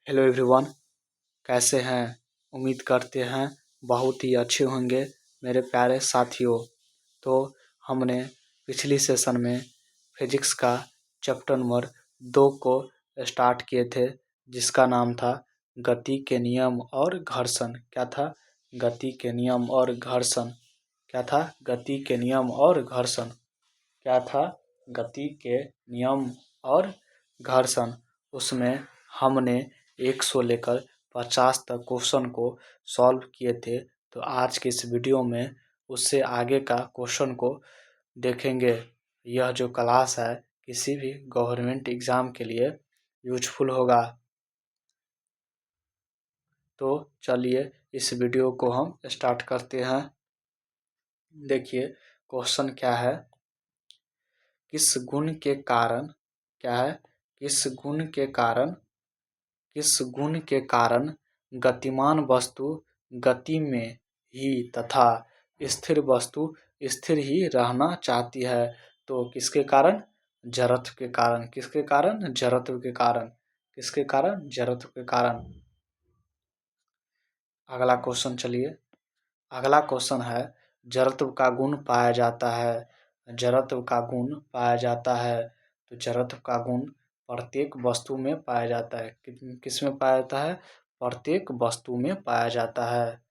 Hello everyone, कैसे हैं। उम्मीद करते हैं बहुत ही अच्छे होंगे मेरे प्यारे साथियों। तो हमने पिछली सेशन में फिजिक्स का चैप्टर नंबर 2 को स्टार्ट किए थे, जिसका नाम था गति के नियम और घर्षण। क्या था? गति के नियम और घर्षण। क्या था? गति के नियम और घर्षण। क्या था? गति के नियम और घर्षण। उसमें हमने 100 लेकर 50 तक क्वेश्चन को सॉल्व किए थे। तो आज के इस वीडियो में उससे आगे का क्वेश्चन को देखेंगे। यह जो क्लास है किसी भी गवर्नमेंट एग्ज़ाम के लिए यूजफुल होगा। तो चलिए इस वीडियो को हम स्टार्ट करते हैं। देखिए क्वेश्चन क्या है। किस गुण के कारण क्या है किस गुण के कारण गतिमान वस्तु गति में ही तथा स्थिर वस्तु स्थिर ही रहना चाहती है। तो किसके कारण? जड़त्व के कारण। किसके कारण? जड़त्व के कारण। किसके कारण? जड़त्व के कारण। अगला क्वेश्चन चलिए। अगला क्वेश्चन है, जड़त्व का गुण पाया जाता है। जड़त्व का गुण पाया जाता है। तो जड़त्व का गुण प्रत्येक वस्तु में पाया जाता है। किस में पाया जाता है? प्रत्येक वस्तु में पाया जाता है।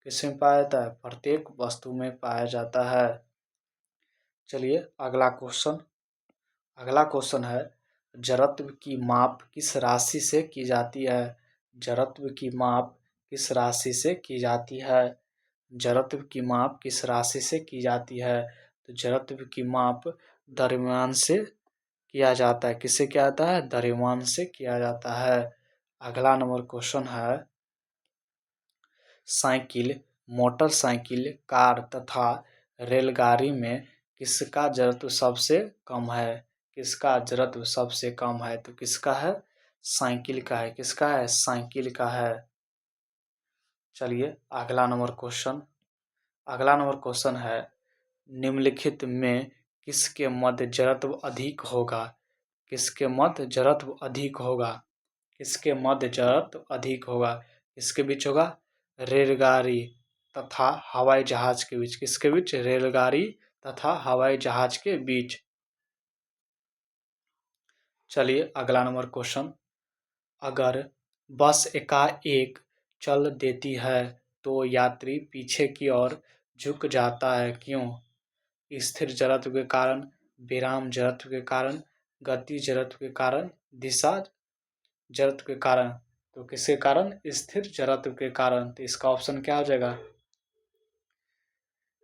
किस में पाया जाता है? प्रत्येक वस्तु में पाया जाता है। चलिए अगला क्वेश्चन। अगला क्वेश्चन है, जड़त्व की माप किस राशि से की जाती है? जड़त्व की माप किस राशि से की जाती है? जड़त्व की माप किस राशि से की जाती है? तो जड़त्व की माप द्रव्यमान से किया जाता है। किससे किया जाता है? द्रव्यमान से किया जाता है। अगला नंबर क्वेश्चन है, साइकिल, मोटरसाइकिल, कार तथा रेलगाड़ी में किसका जड़त्व सबसे कम है? किसका जड़त्व सबसे कम है? तो किसका है? साइकिल का है। किसका है? साइकिल का है। चलिए अगला नंबर क्वेश्चन। अगला नंबर क्वेश्चन है, निम्नलिखित में किसके मध्य जड़त्व अधिक होगा? किसके मध्य जड़त्व अधिक होगा? किसके मध्य जड़त्व अधिक होगा? किसके बीच होगा? रेलगाड़ी तथा हवाई जहाज के बीच। किसके बीच? रेलगाड़ी तथा हवाई जहाज के बीच। चलिए अगला नंबर क्वेश्चन। अगर बस एकाएक चल देती है तो यात्री पीछे की ओर झुक जाता है, क्यों? स्थिर जड़त्व के कारण, विराम जड़त्व के कारण, गति जड़त्व के कारण, दिशा जड़त्व के कारण। तो किसके कारण? स्थिर जड़त्व के कारण। तो इसका ऑप्शन क्या हो जाएगा?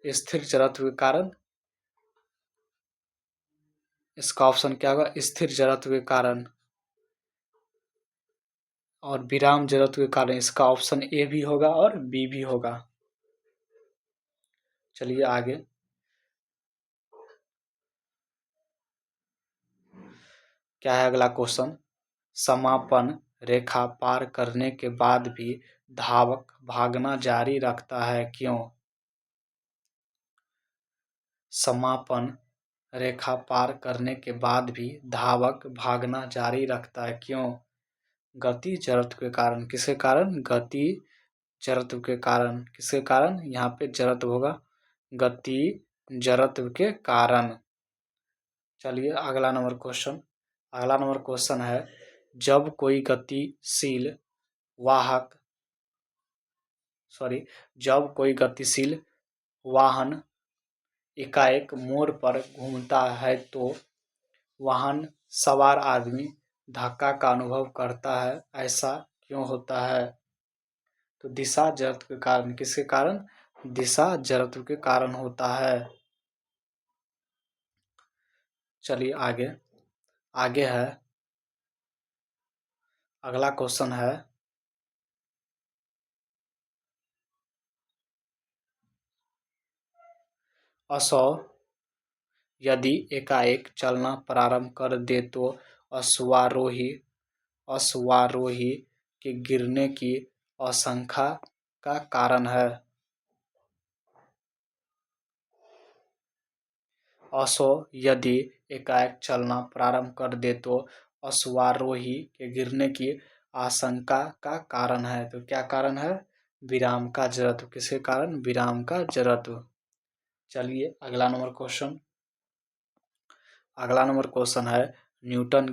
स्थिर जड़त्व के कारण। इसका ऑप्शन क्या होगा? स्थिर जड़त्व के कारण। और विराम जड़त्व के कारण। इसका ऑप्शन ए भी होगा और बी भी होगा। चलिए आगे। क्या है अगला क्वेश्चन? समापन रेखा पार करने के बाद भी धावक भागना जारी रखता है, क्यों? समापन रेखा पार करने के बाद भी धावक भागना जारी रखता है, क्यों? गति जड़त्व के कारण। किसके कारण? गति जड़त्व के कारण। किसके कारण? यहाँ पे जड़त्व होगा, गति जड़त्व के कारण। चलिए अगला नंबर क्वेश्चन। अगला नंबर क्वेश्चन है, जब कोई गतिशील वाहक जब कोई गतिशील वाहन एकाएक मोड़ पर घूमता है तो वाहन सवार आदमी धक्का का अनुभव करता है, ऐसा क्यों होता है? तो दिशा जड़त्व के कारण। किसके कारण? दिशा जड़त्व के कारण होता है। चलिए आगे। आगे है, अगला क्वेश्चन है, असौ यदि एकाएक चलना प्रारंभ कर दे तो अश्वारोही के गिरने की आशंका का कारण है। असौ यदि एकाएक चलना प्रारंभ कर दे तो अश्वारोही के गिरने की आशंका का कारण है। तो क्या कारण है? विराम का जड़त्व। किसके कारण? विराम का जड़त्व। चलिए अगला नंबर क्वेश्चन है न्यूटन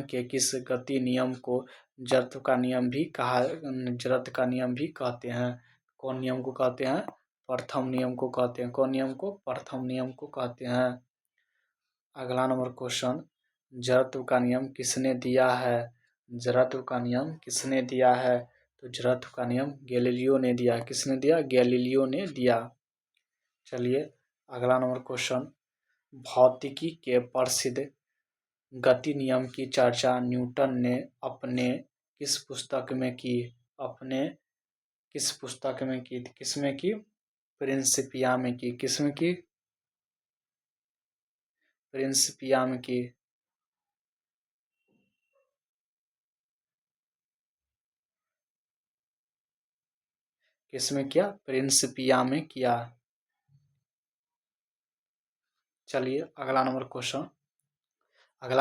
के किस गति नियम को जड़त्व का नियम भी कहते हैं? कौन नियम को कहते हैं? प्रथम नियम को कहते हैं। कौन नियम को? प्रथम नियम को कहते हैं। अगला नंबर क्वेश्चन, जड़त्व का नियम किसने दिया है? जड़त्व का नियम किसने दिया है? तो जड़त्व का नियम गैलीलियो ने दिया। किसने दिया? गैलीलियो ने दिया। चलिए अगला नंबर क्वेश्चन, भौतिकी के प्रसिद्ध गति नियम की चर्चा न्यूटन ने अपने किस पुस्तक में की? अपने किस पुस्तक में की? किसमें की? प्रिंसिपिया में की। किसमें की? प्रिंसिपिया में की। किसमें किया? प्रिंसिपिया में किया। चलिए अगला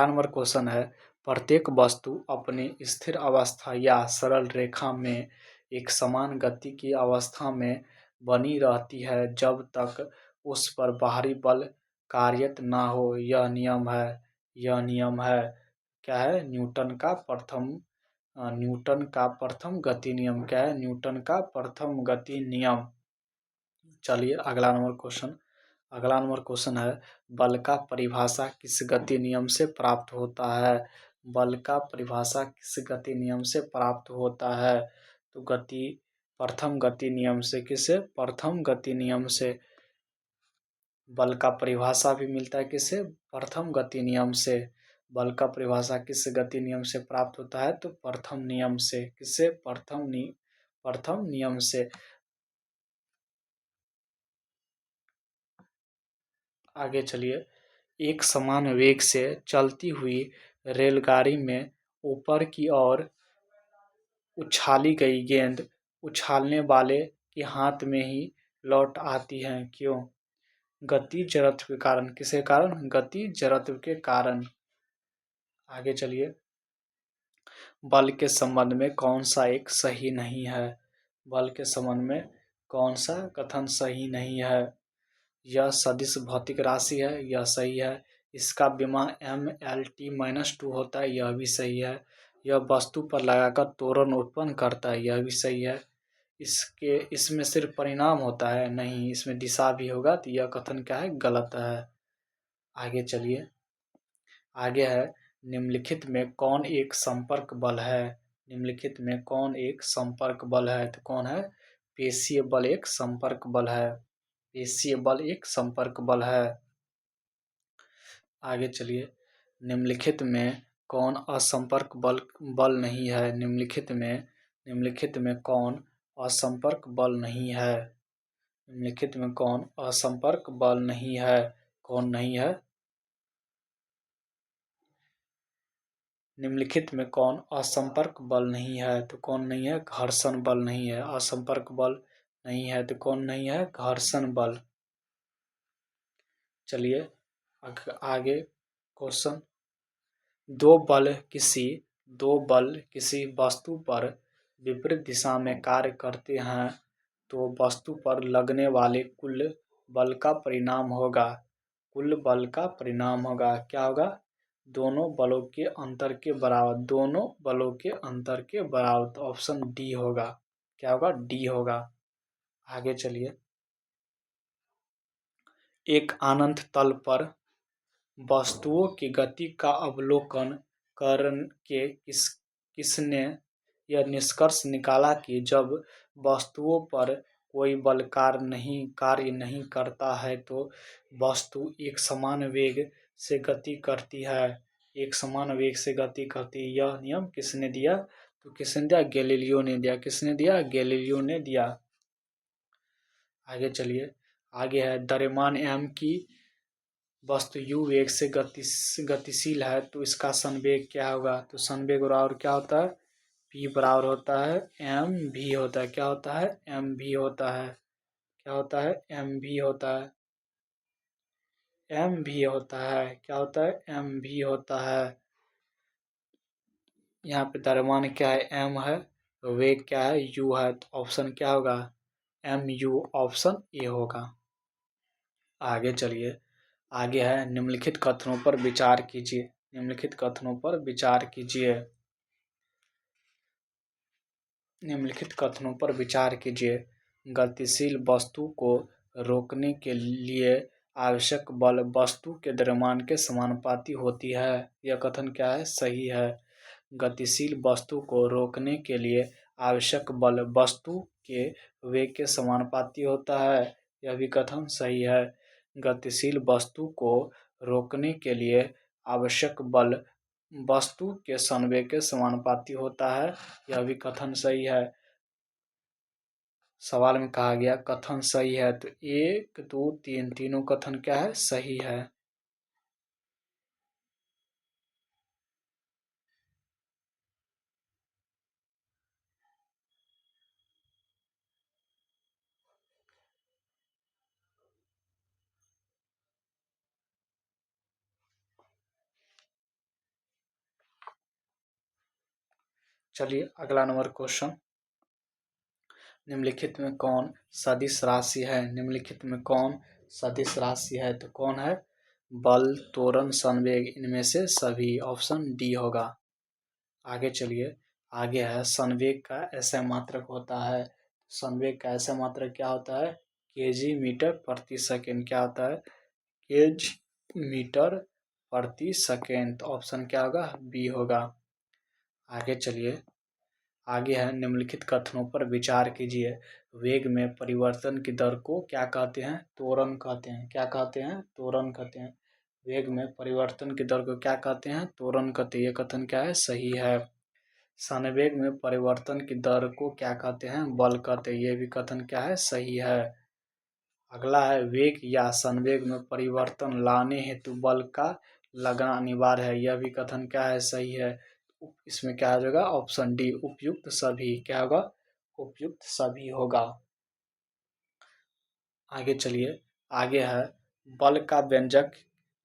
नंबर क्वेश्चन है, प्रत्येक वस्तु अपनी स्थिर अवस्था या सरल रेखा में एक समान गति की अवस्था में बनी रहती है जब तक उस पर बाहरी बल कार्यरत ना हो। यह नियम है क्या है? न्यूटन का प्रथम गति नियम। क्या है? न्यूटन का प्रथम गति नियम। चलिए अगला नंबर क्वेश्चन है, बल का परिभाषा किस गति नियम से प्राप्त होता है? बल का परिभाषा किस गति नियम से प्राप्त होता है? तो प्रथम गति नियम से। किससे? प्रथम गति नियम से। बल का परिभाषा भी मिलता है किससे? प्रथम गति नियम से। बल का परिभाषा किस गति नियम से प्राप्त होता है? तो प्रथम नियम से। किससे? प्रथम नियम से। आगे चलिए, एक समान वेग से चलती हुई रेलगाड़ी में ऊपर की ओर उछाली गई गेंद उछालने वाले के हाथ में ही लौट आती है। क्यों? गति जड़त्व के कारण। किसके कारण? गति जड़त्व के कारण। आगे चलिए, बल के संबंध में कौन सा एक सही नहीं है? बल के संबंध में कौन सा कथन सही नहीं है? यह सदिश भौतिक राशि है, यह सही है। इसका विमा MLT-2 होता है, यह भी सही है। यह वस्तु पर लगाकर त्वरण उत्पन्न करता है, यह भी सही है। इसमें सिर्फ परिणाम होता है, नहीं, इसमें दिशा भी होगा, तो यह कथन क्या है? गलत है। आगे चलिए, आगे है, निम्नलिखित में कौन एक संपर्क बल है? निम्नलिखित में कौन एक संपर्क बल है? तो कौन है? पेशीय बल एक संपर्क बल है। पेशीय बल एक संपर्क बल है। आगे चलिए, निम्नलिखित में कौन असंपर्क बल नहीं है? निम्नलिखित में कौन असंपर्क बल नहीं है? निम्नलिखित में कौन असंपर्क बल नहीं है? कौन नहीं है? निम्नलिखित में कौन असंपर्क बल नहीं है? तो कौन नहीं है? घर्षण बल नहीं है। असंपर्क बल नहीं है तो कौन नहीं है? घर्षण बल। चलिए आगे क्वेश्चन, दो बल किसी वस्तु पर विपरीत दिशा में कार्य करते हैं तो वस्तु पर लगने वाले कुल बल का परिणाम होगा। कुल बल का परिणाम होगा। क्या होगा? दोनों बलों के अंतर के बराबर। दोनों बलों के अंतर के बराबर। तो ऑप्शन डी होगा। क्या होगा? डी होगा। आगे चलिए, एक अनंत तल पर वस्तुओं की गति का अवलोकन करके किसने यह निष्कर्ष निकाला कि जब वस्तुओं पर कोई बल कार्य नहीं करता है तो वस्तु एक समान वेग से गति करती है। एक समान वेग से गति करती है। यह नियम किसने दिया? तो किसने दिया? गैलीलियो ने दिया। किसने दिया? गैलीलियो ने दिया। आगे चलिए, आगे है, द्रव्यमान m की वस्तु u वेग से गतिशील है तो इसका संवेग क्या होगा? तो संवेग बराबर क्या होता है? p बराबर होता है mv होता है। क्या होता है? mv होता है। क्या होता है? mv होता है। mv होता है। क्या होता है? mv होता है। यहाँ पे द्रव्यमान क्या है, m है, वेग क्या है, u है, तो ऑप्शन क्या होगा, mu, ऑप्शन ए होगा। आगे चलिए, आगे है निम्नलिखित कथनों पर विचार कीजिए। निम्नलिखित कथनों पर विचार कीजिए। निम्नलिखित कथनों पर विचार कीजिए। गतिशील वस्तु को रोकने के लिए आवश्यक बल वस्तु के द्रव्यमान के समानुपाती होती है। यह कथन क्या है, सही है। गतिशील वस्तु को रोकने के लिए आवश्यक बल वस्तु के वेग के समानुपाती होता है। यह भी कथन सही है। गतिशील वस्तु को रोकने के लिए आवश्यक बल वस्तु के संवेग के समानुपाती होता है। यह भी कथन सही है। सवाल में कहा गया कथन सही है, तो 1, 2, 3 तीनों कथन क्या है, सही है। चलिए अगला नंबर क्वेश्चन। निम्नलिखित में कौन सदिश राशि है। निम्नलिखित में कौन सदिश राशि है, तो कौन है, बल, त्वरण, संवेग, इनमें से सभी, ऑप्शन डी होगा। आगे चलिए, आगे है संवेग का ऐसा मात्रक होता है। संवेग का ऐसा मात्रक क्या होता है, केजी मीटर प्रति सेकेंड। क्या होता है, केज मीटर प्रति सेकेंड, तो ऑप्शन क्या होगा, बी होगा। आगे चलिए, आगे है निम्नलिखित कथनों पर विचार कीजिए। वेग में परिवर्तन की दर को क्या कहते हैं, त्वरण कहते हैं। क्या कहते हैं, त्वरण कहते हैं। वेग में परिवर्तन की दर को क्या कहते हैं, त्वरण कहते हैं। यह कथन क्या है, सही है। संवेग में परिवर्तन की दर को क्या कहते हैं, बल कहते हैं। यह भी कथन क्या है, सही है। अगला है वेग या संवेग में परिवर्तन लाने हेतु बल का लगना अनिवार्य है। यह भी कथन क्या है, सही है। इसमें क्या हो जाएगा, ऑप्शन डी, उपयुक्त सभी। क्या होगा, उपयुक्त सभी होगा। आगे चलिए, आगे है बल का व्यंजक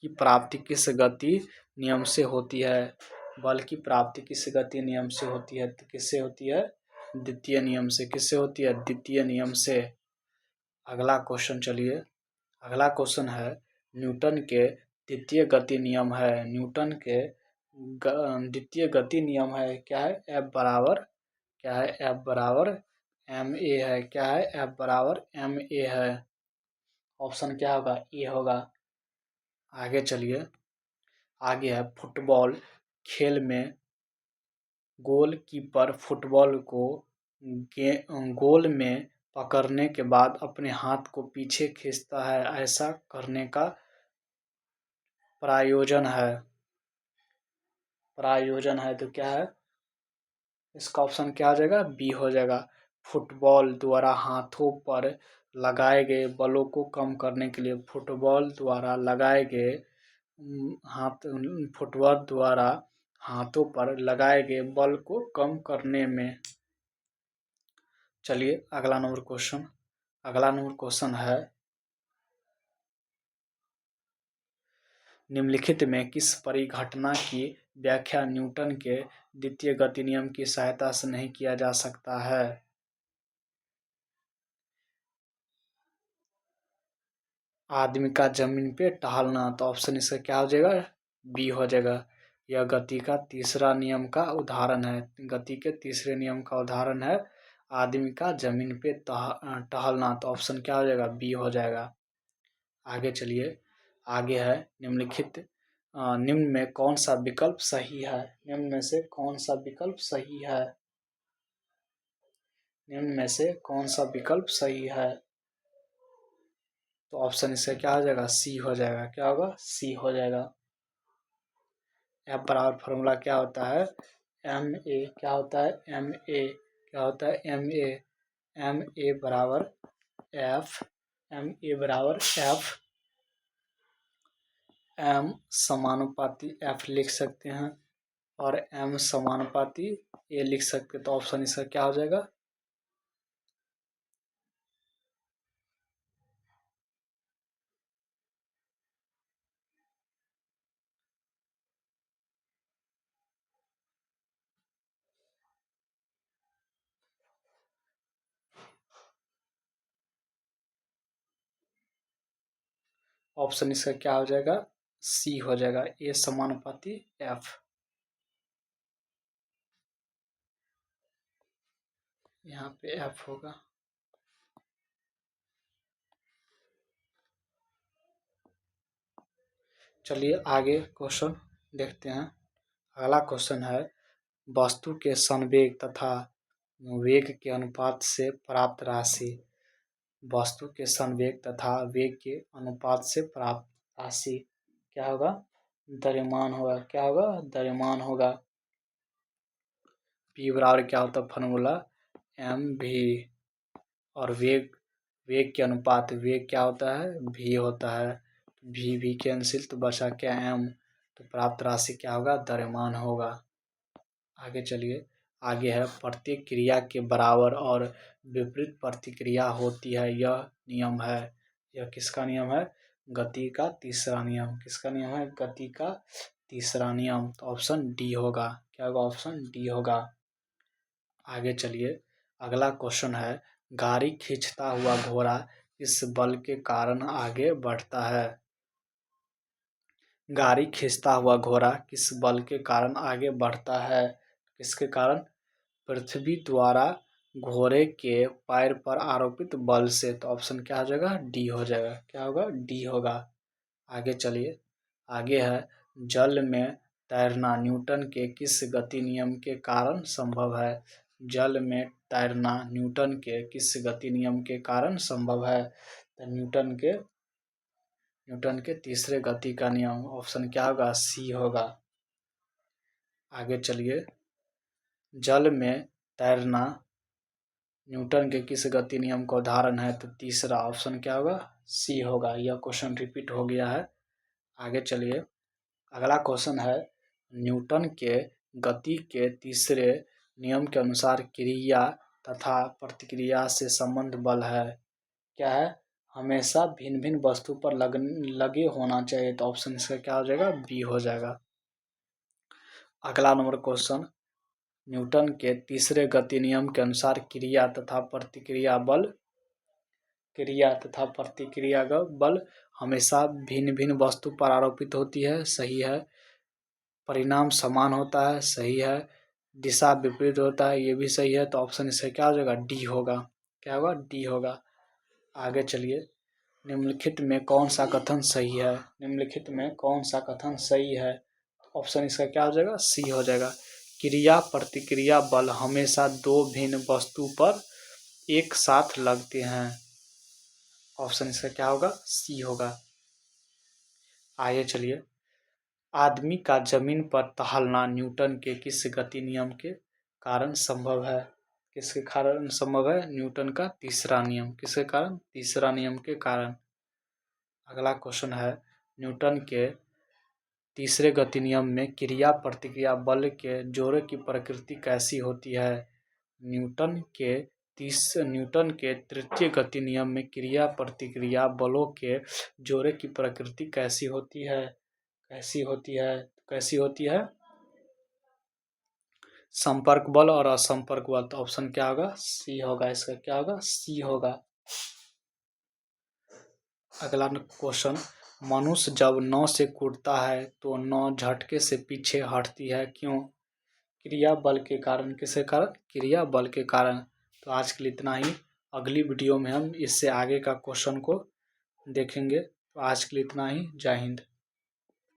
की प्राप्ति किस गति नियम से होती है। बल की प्राप्ति किस गति नियम से होती है, तो किससे होती है, द्वितीय नियम से। किससे होती है, द्वितीय नियम से। अगला क्वेश्चन चलिए, अगला क्वेश्चन है न्यूटन के द्वितीय गति नियम है। न्यूटन के द्वितीय गति नियम है, क्या है, एफ बराबर, क्या है, एफ बराबर एम ए है। क्या है, एफ बराबर एम ए है। ऑप्शन क्या होगा, ए होगा। आगे चलिए, आगे है फुटबॉल खेल में गोलकीपर फुटबॉल को गोल में पकड़ने के बाद अपने हाथ को पीछे खींचता है। ऐसा करने का प्रायोजन है, प्रायोजन है, तो क्या है, इसका ऑप्शन क्या हो जाएगा, बी हो जाएगा। फुटबॉल द्वारा हाथों पर लगाए गए बलों को कम करने के लिए, फुटबॉल द्वारा लगाए गए हाथ, फुटबॉल द्वारा हाथों पर लगाए गए बल को कम करने में। चलिए अगला नंबर क्वेश्चन, अगला नंबर क्वेश्चन है निम्नलिखित में किस परिघटना की व्याख्या न्यूटन के द्वितीय गति नियम की सहायता से नहीं किया जा सकता है। आदमी का जमीन पे टहलना, तो ऑप्शन इसका क्या हो जाएगा, बी हो जाएगा। यह गति का तीसरा नियम का उदाहरण है। गति के तीसरे नियम का उदाहरण है आदमी का जमीन पे टहलना, तो ऑप्शन क्या हो जाएगा, बी हो जाएगा। आगे चलिए, आगे है निम्नलिखित निम्न में कौन सा विकल्प सही है। निम्न में से कौन सा विकल्प सही है, निम्न में से कौन सा विकल्प सही है, तो ऑप्शन इसका क्या हो जाएगा, सी हो जाएगा। क्या होगा, सी हो जाएगा। एफ बराबर फॉर्मूला क्या होता है, एम ए, क्या होता है, एम ए, क्या होता है, एम ए, एम ए बराबर एफ, एम ए बराबर एफ, एम समानुपाती एफ लिख सकते हैं और एम समानुपाती ए लिख सकते हैं, तो ऑप्शन इसका क्या हो जाएगा, ऑप्शन इसका क्या हो जाएगा, सी हो जाएगा, ए समानुपाती एफ। यहाँ पे एफ होगा। चलिए आगे क्वेश्चन देखते हैं। अगला क्वेश्चन है, वस्तु के संवेग तथा वेग के अनुपात से प्राप्त राशि। वस्तु के संवेग तथा वेग के अनुपात से प्राप्त राशि क्या होगा, द्रव्यमान होगा। क्या होगा, द्रव्यमान होगा। P बराबर क्या होता है फॉर्मूला, mv। और वेग के अनुपात, वेग क्या होता है, v होता है। v कैंसिल तो बचा क्या, m। तो प्राप्त राशि क्या होगा, द्रव्यमान होगा। आगे चलिए, आगे है, प्रत्येक क्रिया के बराबर और विपरीत प्रतिक्रिया होती है, यह नियम है। यह किसका नियम है, गति का तीसरा नियम। किसका नियम है, गति का तीसरा नियम। तो ऑप्शन डी होगा। क्या होगा, ऑप्शन डी होगा। आगे चलिए, अगला क्वेश्चन है, गाड़ी खींचता हुआ घोड़ा किस बल के कारण आगे बढ़ता है। गाड़ी खींचता हुआ घोड़ा किस बल के कारण आगे बढ़ता है। किसके कारण, पृथ्वी द्वारा घोड़े के पैर पर आरोपित बल से। तो ऑप्शन क्या हो जाएगा, डी हो जाएगा। क्या होगा, डी होगा। आगे चलिए, आगे है, जल में तैरना न्यूटन के किस गति नियम के कारण संभव है। जल में तैरना न्यूटन के किस गति नियम के कारण संभव है। तो न्यूटन के तीसरे गति का नियम। ऑप्शन क्या होगा, सी होगा। आगे चलिए, जल में तैरना न्यूटन के किस गति नियम का उदाहरण है। तो तीसरा ऑप्शन क्या होगा, सी होगा। यह क्वेश्चन रिपीट हो गया है। आगे चलिए, अगला क्वेश्चन है, न्यूटन के गति के तीसरे नियम के अनुसार क्रिया तथा प्रतिक्रिया से संबंध बल है। क्या है, हमेशा भिन्न भिन्न वस्तु पर लगे होना चाहिए। तो ऑप्शन इसका क्या हो जाएगा, बी हो जाएगा। अगला नंबर क्वेश्चन, न्यूटन के तीसरे गति नियम के अनुसार क्रिया तथा प्रतिक्रिया का बल हमेशा भिन्न भिन्न वस्तु पर आरोपित होती है, सही है। परिणाम समान होता है, सही है। दिशा विपरीत होता है, ये भी सही है। तो ऑप्शन इसका क्या हो जाएगा, डी होगा। क्या होगा, डी होगा। आगे चलिए, निम्नलिखित में कौन सा कथन सही है। निम्नलिखित में कौन सा कथन सही है। ऑप्शन इसका क्या हो जाएगा, सी हो जाएगा। क्रिया प्रतिक्रिया बल हमेशा दो भिन्न वस्तु पर एक साथ लगते हैं। ऑप्शन इसका क्या होगा, सी होगा। आगे चलिए, आदमी का जमीन पर टहलना न्यूटन के किस गति नियम के कारण संभव है। किसके कारण संभव है, न्यूटन का तीसरा नियम। किसके कारण, तीसरा नियम के कारण। अगला क्वेश्चन है, न्यूटन के तीसरे गति नियम में क्रिया प्रतिक्रिया बल के जोड़े की प्रकृति कैसी होती है। न्यूटन के तृतीय गति नियम में क्रिया प्रतिक्रिया बलों के जोड़े की प्रकृति कैसी होती है। कैसी होती है, संपर्क बल और असंपर्क बल। तो ऑप्शन क्या होगा, सी होगा। इसका क्या होगा, सी होगा। अगला क्वेश्चन, मनुष्य जब नाव से कूदता है तो नाव झटके से पीछे हटती है, क्यों। क्रिया बल के कारण। किसके कारण, क्रिया बल के कारण। तो आज के लिए इतना ही। अगली वीडियो में हम इससे आगे का क्वेश्चन को देखेंगे। तो आज के लिए इतना ही। जय हिंद।